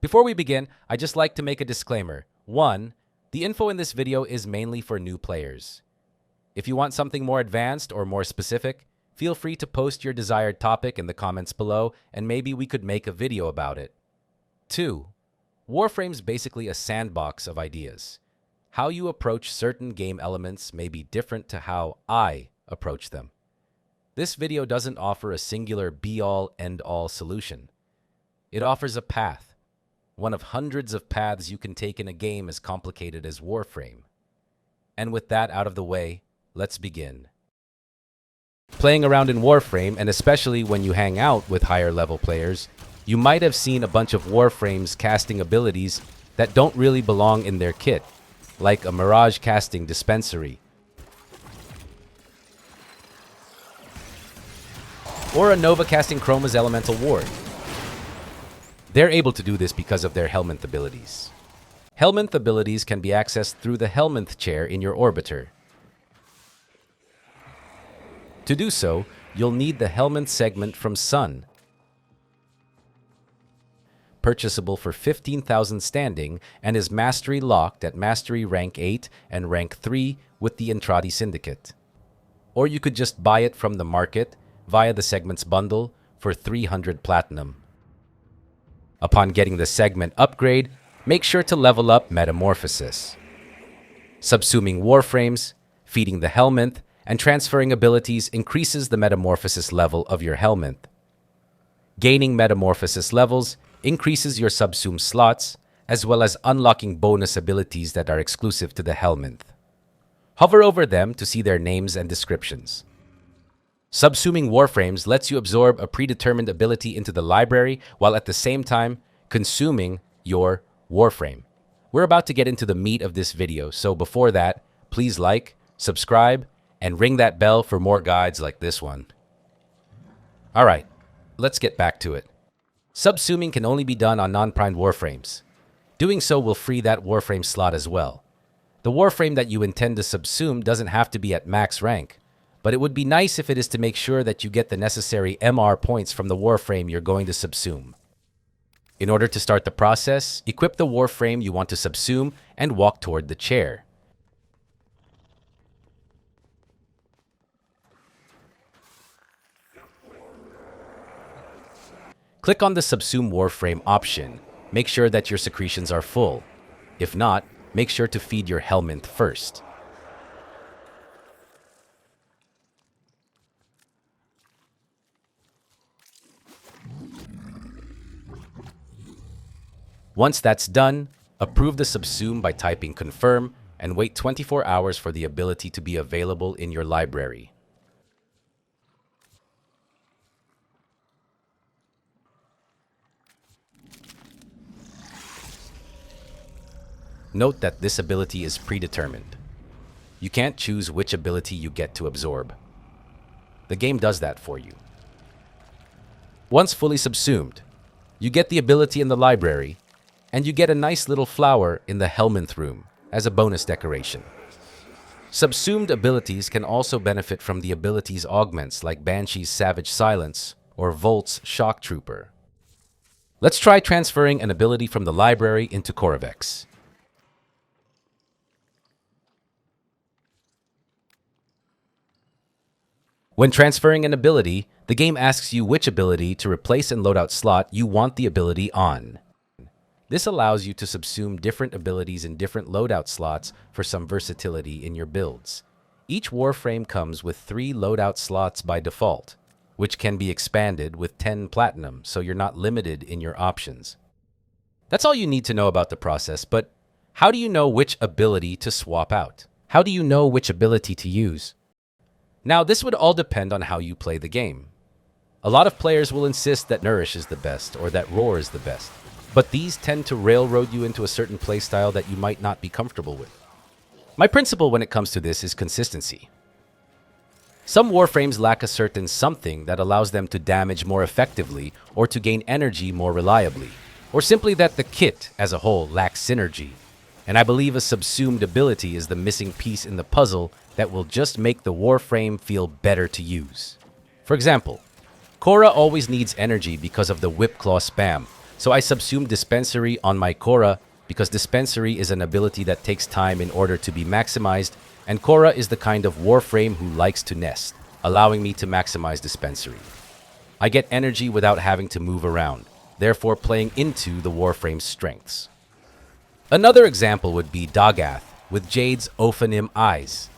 Before we begin, I'd just like to make a disclaimer. 1. The info in this video is mainly for new players. If you want something more advanced or more specific, feel free to post your desired topic in the comments below and maybe we could make a video about it. 2. Warframe's basically a sandbox of ideas. How you approach certain game elements may be different to how I approach them. This video doesn't offer a singular be-all, end-all solution. It offers a path, one of hundreds of paths you can take in a game as complicated as Warframe. And with that out of the way, let's begin. Playing around in Warframe, and especially when you hang out with higher level players, you might have seen a bunch of Warframes casting abilities that don't really belong in their kit, like a Mirage casting dispensary, or a Nova casting Chroma's elemental ward. They're able to do this because of their Helminth abilities. Helminth abilities can be accessed through the Helminth chair in your orbiter. To do so, you'll need the Helminth segment from Sun, purchasable for 15,000 standing and is mastery locked at mastery rank 8 and rank 3 with the Entrati Syndicate. Or you could just buy it from the market via the segments bundle for 300 platinum. Upon getting the segment upgrade, make sure to level up Metamorphosis. Subsuming Warframes, feeding the Helminth, and transferring abilities increases the Metamorphosis level of your Helminth. Gaining Metamorphosis levels increases your subsume slots, as well as unlocking bonus abilities that are exclusive to the Helminth. Hover over them to see their names and descriptions. Subsuming Warframes lets you absorb a predetermined ability into the library while at the same time consuming your Warframe. We're about to get into the meat of this video, so before that, please like, subscribe, and ring that bell for more guides like this one. Alright, let's get back to it. Subsuming can only be done on non-primed Warframes. Doing so will free that Warframe slot as well. The Warframe that you intend to subsume doesn't have to be at max rank, but it would be nice if it is to make sure that you get the necessary MR points from the Warframe you're going to subsume. In order to start the process, equip the Warframe you want to subsume and walk toward the chair. Click on the Subsume Warframe option. Make sure that your secretions are full. If not, make sure to feed your Helminth first. Once that's done, approve the subsume by typing confirm and wait 24 hours for the ability to be available in your library. Note that this ability is predetermined. You can't choose which ability you get to absorb. The game does that for you. Once fully subsumed, you get the ability in the library, and you get a nice little flower in the Helminth room as a bonus decoration. Subsumed abilities can also benefit from the abilities augments like Banshee's Savage Silence or Volt's Shock Trooper. Let's try transferring an ability from the library into Khora. When transferring an ability, the game asks you which ability to replace and loadout slot you want the ability on. This allows you to subsume different abilities in different loadout slots for some versatility in your builds. Each Warframe comes with 3 loadout slots by default, which can be expanded with 10 platinum, so you're not limited in your options. That's all you need to know about the process, but how do you know which ability to swap out? How do you know which ability to use? Now, this would all depend on how you play the game. A lot of players will insist that Nourish is the best or that Roar is the best, but these tend to railroad you into a certain playstyle that you might not be comfortable with. My principle when it comes to this is consistency. Some Warframes lack a certain something that allows them to damage more effectively or to gain energy more reliably, or simply that the kit as a whole lacks synergy. And I believe a subsumed ability is the missing piece in the puzzle that will just make the Warframe feel better to use. For example, Khora always needs energy because of the Whip Claw spam, So I subsumed Dispensary on my Khora because Dispensary is an ability that takes time in order to be maximized, and Khora is the kind of Warframe who likes to nest, allowing me to maximize Dispensary. I get energy without having to move around, therefore playing into the Warframe's strengths. Another example would be Dagath with Jade's Ophanim Eyes.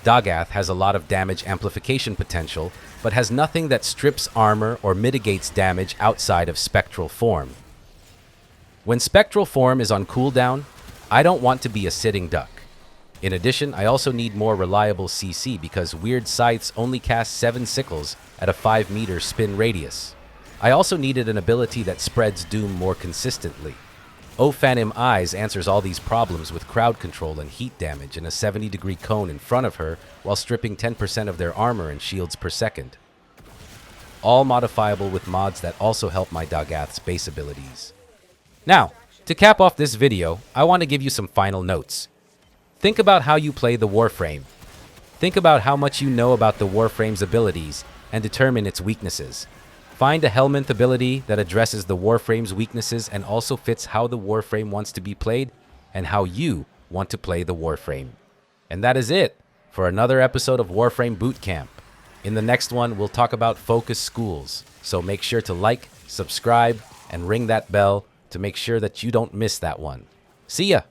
Dagath has a lot of damage amplification potential, but has nothing that strips armor or mitigates damage outside of Spectral Form. When Spectral Form is on cooldown, I don't want to be a sitting duck. In addition, I also need more reliable CC because Weird Scythes only cast 7 sickles at a 5-meter spin radius. I also needed an ability that spreads doom more consistently. Ophanim Eyes answers all these problems with crowd control and heat damage in a 70-degree cone in front of her while stripping 10% of their armor and shields per second. All modifiable with mods that also help my Dagath's base abilities. Now, to cap off this video, I want to give you some final notes. Think about how you play the Warframe. Think about how much you know about the Warframe's abilities and determine its weaknesses. Find a Helminth ability that addresses the Warframe's weaknesses and also fits how the Warframe wants to be played and how you want to play the Warframe. And that is it for another episode of Warframe Bootcamp. In the next one, we'll talk about focus schools. So make sure to like, subscribe, and ring that bell to make sure that you don't miss that one. See ya!